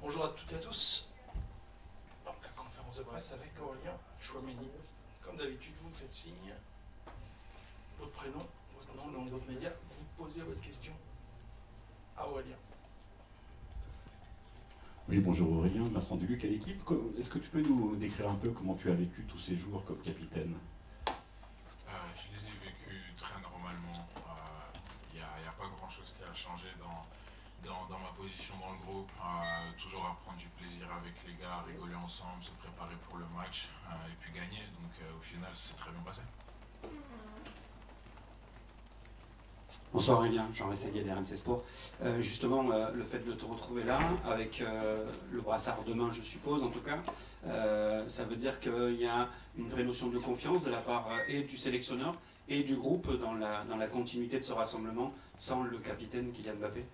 Bonjour à toutes et à tous. Donc, la conférence de presse avec Aurélien Chouameni. Comme d'habitude, vous me faites signe, votre prénom, votre nom, le nom de votre média, vous posez votre question à Aurélien. Oui, bonjour Aurélien, Vincent Duluc à l'équipe. Est-ce que tu peux nous décrire un peu comment tu as vécu tous ces jours comme capitaine? Je les ai vécus très normalement. Il n'y a pas grand-chose qui a changé dans ma position dans le groupe. Toujours à prendre du plaisir avec les gars, rigoler ensemble, se préparer pour le match et puis gagner. Donc au final, ça s'est très bien passé. Bonsoir Aurélien, Jean Rességuier d'RMC Sport. Justement, le fait de te retrouver là, avec le brassard de main, je suppose en tout cas, ça veut dire qu'il y a une vraie notion de confiance de la part et du sélectionneur et du groupe dans la continuité de ce rassemblement sans le capitaine Kylian Mbappé.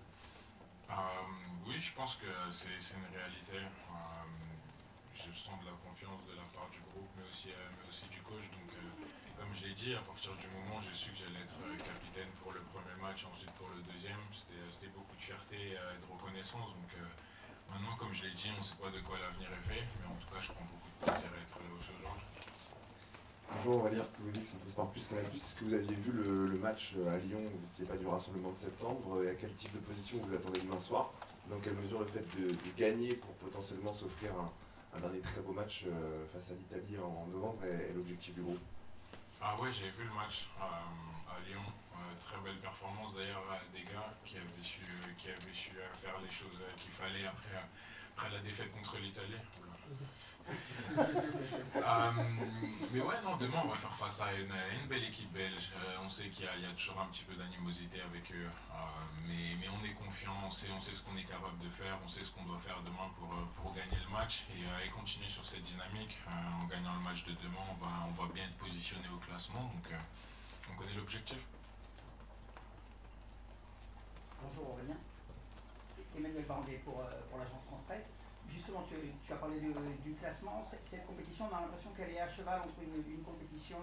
Oui, je pense que c'est une réalité. Je sens de la confiance de la part du groupe, mais aussi du coach. Donc, comme je l'ai dit, à partir du moment où j'ai su que j'allais être capitaine pour le premier match, ensuite pour le deuxième, c'était beaucoup de fierté et de reconnaissance. Donc, maintenant, comme je l'ai dit, on ne sait pas de quoi l'avenir est fait, mais en tout cas, je prends beaucoup de plaisir à être là aujourd'hui. Bonjour Aurélien, vous dites que ça ne pas plus qu'un plus. Est-ce que vous aviez vu le match à Lyon, vous n'étiez pas du rassemblement de septembre, et à quel type de position vous attendez demain soir? Dans quelle mesure le fait de gagner pour potentiellement s'offrir un dernier très beau match face à l'Italie en novembre est l'objectif du groupe? Ah ouais, j'ai vu le match à Lyon. Très belle performance d'ailleurs des gars qui avaient su faire les choses qu'il fallait après la défaite contre l'Italie. Mais ouais, non, demain on va faire face à une belle équipe belge. On sait qu'il y a toujours un petit peu d'animosité avec eux, mais on est confiant, on sait ce qu'on est capable de faire, on sait ce qu'on doit faire demain pour gagner le match et continuer sur cette dynamique. En gagnant le match de demain, on va bien être positionné au classement, donc on connaît l'objectif. Bonjour Aurélien, Emmanuel Barbier pour l'agence France Presse. Justement, tu as parlé du classement. Cette compétition, on a l'impression qu'elle est à cheval entre une compétition,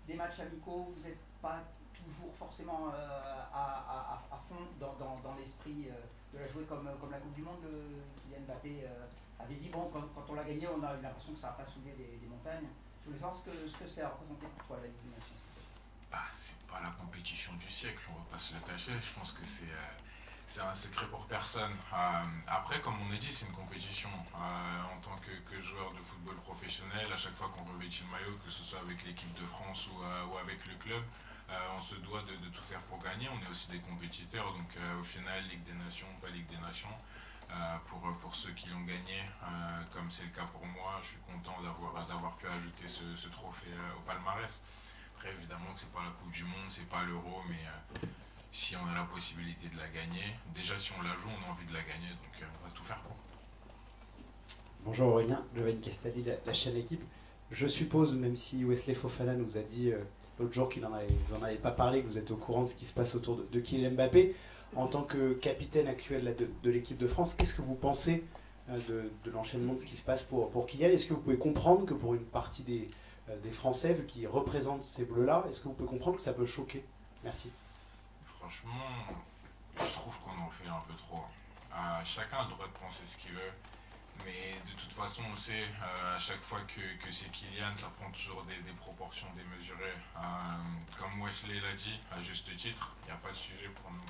des matchs amicaux. Vous n'êtes pas toujours forcément à fond dans l'esprit de la jouer comme la Coupe du Monde. Kylian Mbappé avait dit, bon, quand on l'a gagné, on a eu l'impression que ça n'a pas soulevé des montagnes. Je voulais savoir ce que c'est à représenter pour toi, la Ligue des Nations. C'est pas la compétition du siècle, on va pas se le cacher. Je pense que c'est un secret pour personne. Après, comme on a dit, c'est une compétition. En tant que joueur de football professionnel, à chaque fois qu'on revêtit le maillot, que ce soit avec l'équipe de France ou avec le club, on se doit de tout faire pour gagner. On est aussi des compétiteurs, donc au final, Ligue des Nations, pas Ligue des Nations. Pour ceux qui l'ont gagné, comme c'est le cas pour moi, je suis content d'avoir pu ajouter ce trophée au palmarès. Après, évidemment que c'est pas la Coupe du Monde, c'est pas l'Euro, mais si on a la possibilité de la gagner, déjà si on la joue, on a envie de la gagner, donc on va tout faire pour. Bonjour Aurélien, Giovanni Castelli, la chaîne Équipe. Je suppose, même si Wesley Fofana nous a dit l'autre jour qu'il vous en avez pas parlé, que vous êtes au courant de ce qui se passe autour de Kylian Mbappé, en tant que capitaine actuel de l'équipe de France, qu'est-ce que vous pensez de l'enchaînement de ce qui se passe pour Kylian? Est-ce que vous pouvez comprendre que pour une partie des Français, vu qu'ils représentent ces bleus-là, est-ce que vous pouvez comprendre que ça peut choquer? Merci. Franchement, je trouve qu'on en fait un peu trop. Chacun a le droit de penser ce qu'il veut, mais de toute façon, on sait, à chaque fois que c'est Kylian, ça prend toujours des proportions démesurées. Comme Wesley l'a dit, à juste titre, il n'y a pas de sujet pour nous.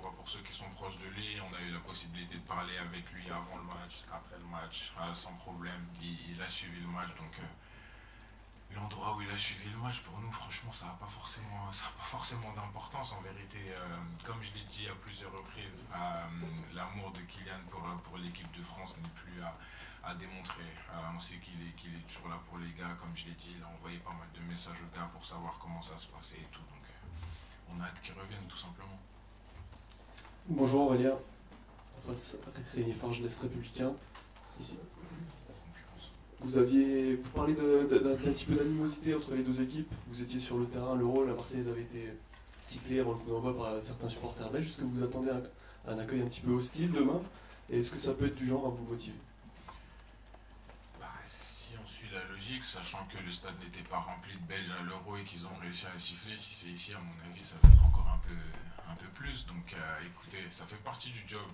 Pour ceux qui sont proches de lui, on a eu la possibilité de parler avec lui avant le match, après le match, sans problème. Il a suivi le match, donc l'endroit où il a suivi le match, pour nous, franchement, ça n'a pas forcément d'importance en vérité. Comme je l'ai dit à plusieurs reprises, l'amour de Kylian pour l'équipe de France n'est plus à démontrer. On sait qu'il est toujours là pour les gars, comme je l'ai dit, il a envoyé pas mal de messages aux gars pour savoir comment ça se passait et tout. Donc on a hâte qu'il revienne tout simplement. Bonjour Aurélien, en face Rémi Farge, l'Est républicain, ici. Vous parlez d'un petit peu d'animosité entre les deux équipes. Vous étiez sur le terrain, l'Euro, la Marseillaise avait été sifflée avant le coup d'envoi par certains supporters belges. Est-ce que vous attendez un accueil un petit peu hostile demain? Et est-ce que ça peut être du genre à vous motiver? Si on suit la logique, sachant que le stade n'était pas rempli de Belges à l'Euro et qu'ils ont réussi à siffler, si c'est ici, à mon avis, ça va être encore un peu plus. Donc écoutez, ça fait partie du job.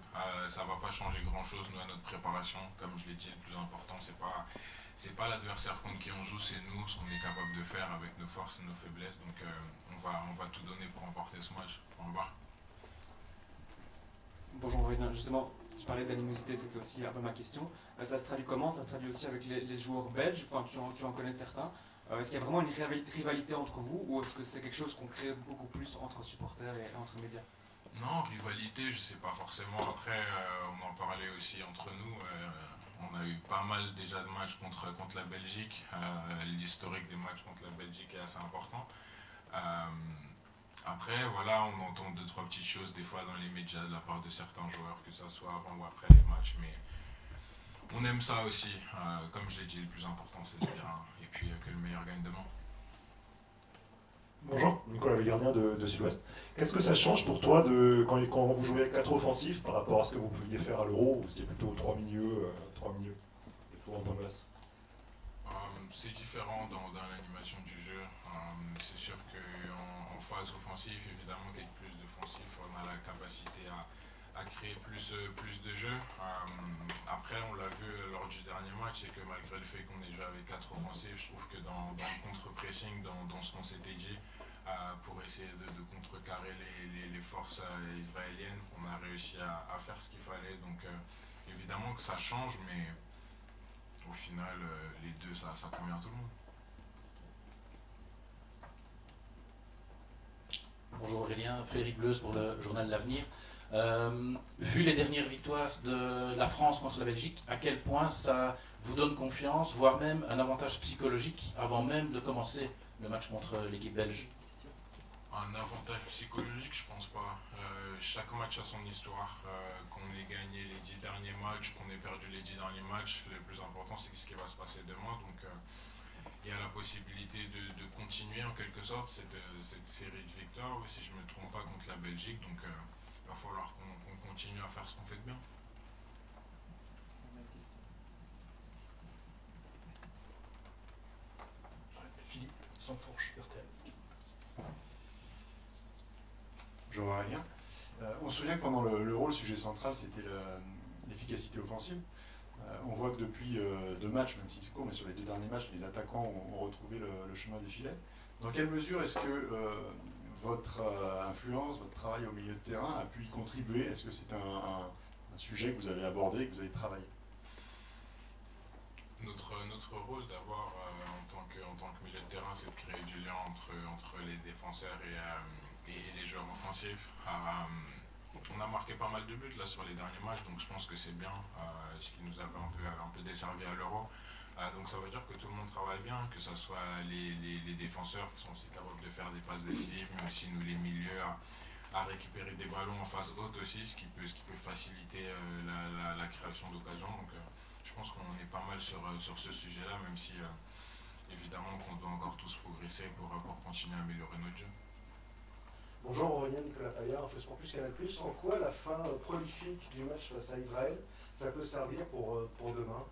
Ça va pas changer grand chose nous à notre préparation. Comme je l'ai dit, le plus important c'est pas l'adversaire contre qui on joue, c'est nous, ce qu'on est capable de faire avec nos forces et nos faiblesses. Donc on va tout donner pour remporter ce match. Au revoir. Bonjour Aurélien, justement, tu parlais d'animosité, c'était aussi un peu ma question. Ça se traduit comment? Ça se traduit aussi avec les joueurs belges, enfin, tu en connais certains. Est-ce qu'il y a vraiment une rivalité entre vous ou est-ce que c'est quelque chose qu'on crée beaucoup plus entre supporters et entre médias? Non, rivalité, je sais pas forcément. Après, on en parlait aussi entre nous. On a eu pas mal déjà de matchs contre la Belgique. L'historique des matchs contre la Belgique est assez important. Après, voilà, on entend deux, trois petites choses des fois dans les médias de la part de certains joueurs, que ça soit avant ou après les matchs. Mais on aime ça aussi. Comme je l'ai dit, le plus important c'est le terrain. Et puis que le meilleur gagne demain. Bonjour, Nicolas Gardien de Sud-Ouest. Qu'est-ce que ça change pour toi quand vous jouez avec 4 offensifs par rapport à ce que vous pouviez faire à l'Euro, où c'était plutôt 3 milieux, plutôt en point basse? C'est différent dans l'animation du jeu. C'est sûr qu'en phase offensive, évidemment, qu'avec plus d'offensifs, on a la capacité à créer plus de jeux. Après, on l'a vu lors du dernier match, c'est que malgré le fait qu'on ait joué avec 4 offensifs, je trouve que dans le contre-pressing, dans ce qu'on s'était dit, pour essayer de contrecarrer les forces israéliennes, on a réussi à faire ce qu'il fallait. Donc évidemment que ça change, mais au final, les deux, ça convient à tout le monde. Bonjour Aurélien, Frédéric Bleuze pour le journal L'Avenir. Vu les dernières victoires de la France contre la Belgique, à quel point ça vous donne confiance, voire même un avantage psychologique avant même de commencer le match contre l'équipe belge? Un avantage psychologique, je pense pas. Chaque match a son histoire. Qu'on ait gagné les 10 derniers matchs, qu'on ait perdu les 10 derniers matchs, le plus important c'est ce qui va se passer demain. Donc il y a la possibilité de continuer en quelque sorte cette série de victoires, si je ne me trompe pas, contre la Belgique. Donc il va falloir qu'on continue à faire ce qu'on fait de bien. Philippe, sans fourche, RTL. Bonjour Aurélien. On se souvient que pendant l'Euro, le sujet central, c'était l'efficacité offensive. On voit que depuis 2 matchs, même si c'est court, mais sur les 2 derniers matchs, les attaquants ont retrouvé le chemin des filets. Dans quelle mesure est-ce que votre influence, votre travail au milieu de terrain a pu y contribuer? Est-ce que c'est un sujet que vous avez abordé, que vous avez travaillé? Notre rôle d'abord en tant que milieu de terrain, c'est de créer du lien entre les défenseurs et les joueurs offensifs. On a marqué pas mal de buts là sur les derniers matchs, donc je pense que c'est bien, ce qui nous avait un peu desservi à l'Euro. Donc ça veut dire que tout le monde travaille bien, que ce soit les défenseurs qui sont aussi capables de faire des passes décisives, mais aussi nous les milieux à récupérer des ballons en phase haute aussi, ce qui peut faciliter la création d'occasions. Donc je pense qu'on est pas mal sur ce sujet-là, même si évidemment qu'on doit encore tous progresser pour continuer à améliorer notre jeu. Bonjour Aurélien, Nicolas Paillard, InfoSport Plus, Canal+. En quoi la fin prolifique du match face à Israël, ça peut servir pour demain?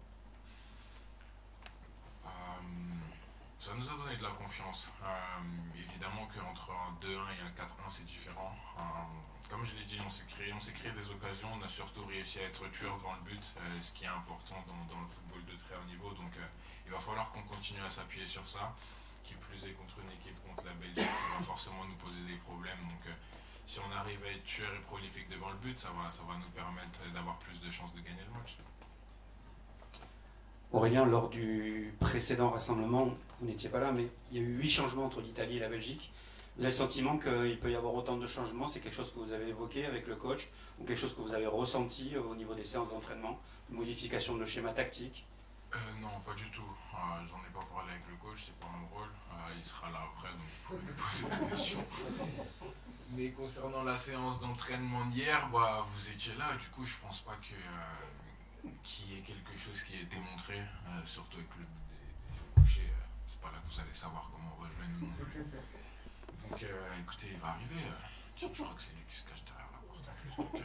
Ça nous a donné de la confiance. Évidemment qu'entre un 2-1 et un 4-1, c'est différent. Comme je l'ai dit, on s'est créé des occasions, on a surtout réussi à être tueur devant le but, ce qui est important dans le football de très haut niveau. Donc il va falloir qu'on continue à s'appuyer sur ça. Qui plus est contre une équipe contre la Belgique qui va forcément nous poser des problèmes. Donc si on arrive à être tueur et prolifique devant le but, ça va nous permettre d'avoir plus de chances de gagner le match. Aurélien, lors du précédent rassemblement, vous n'étiez pas là, mais il y a eu 8 changements entre l'Italie et la Belgique. Vous avez le sentiment qu'il peut y avoir autant de changements? C'est quelque chose que vous avez évoqué avec le coach ou quelque chose que vous avez ressenti au niveau des séances d'entraînement? Une modification de schéma tactique? Non, pas du tout. J'en ai pas parlé avec le coach, c'est pas mon rôle. Il sera là après, donc il faut lui poser la question. Mais concernant la séance d'entraînement d'hier, vous étiez là, du coup je pense pas qu'il y ait quelque chose qui ait été montré, surtout avec le des jeux couchés. C'est pas là que vous allez savoir comment on va jouer nous non plus. Donc écoutez, il va arriver. Je crois que c'est lui qui se cache derrière la porte en plus.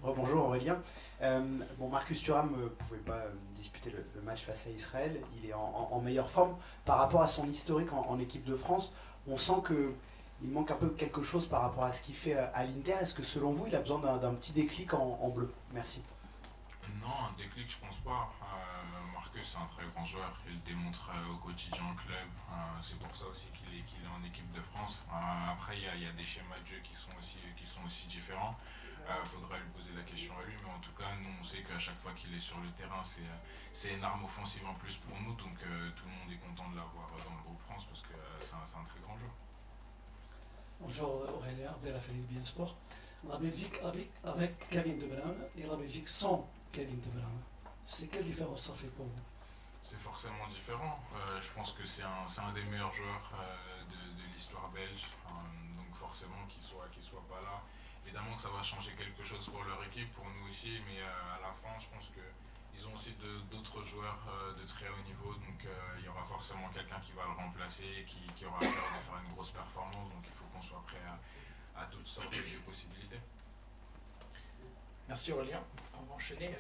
Donc, Bonjour Aurélien. Aurélien. Bon, Marcus Thuram ne pouvait pas disputer le match face à Israël. Il est en meilleure forme. Par rapport à son historique en équipe de France, on sent qu'il manque un peu quelque chose par rapport à ce qu'il fait à l'Inter. Est-ce que selon vous, il a besoin d'un petit déclic en bleu? Merci. Non, un déclic, je pense pas. Marcus, c'est un très grand joueur. Il le démontre au quotidien au club. C'est pour ça aussi qu'il est en équipe de France. Après, il y a des schémas de jeu qui sont aussi différents. Faudrait lui poser la question à lui, mais en tout cas, nous, on sait qu'à chaque fois qu'il est sur le terrain, c'est une arme offensive en plus pour nous. Donc, tout le monde est content de l'avoir dans le groupe France parce que c'est un très grand joueur. Bonjour Aurélien, Abdelaféli Bien Sport. La Belgique avec Kevin De Bruyne et la Belgique sans Kevin De Bruyne. C'est quelle différence ça fait pour vous? C'est forcément différent. Je pense que c'est un des meilleurs joueurs de l'histoire belge. Donc forcément qu'il soit pas là. Évidemment que ça va changer quelque chose pour leur équipe, pour nous aussi, mais à la fin, je pense qu'ils ont aussi d'autres joueurs de très haut niveau. Donc il y aura forcément quelqu'un qui va le remplacer et qui aura peur de faire une grosse performance. Donc il faut qu'on soit prêt à toutes sortes de possibilités. Merci Aurélien. On va enchaîner.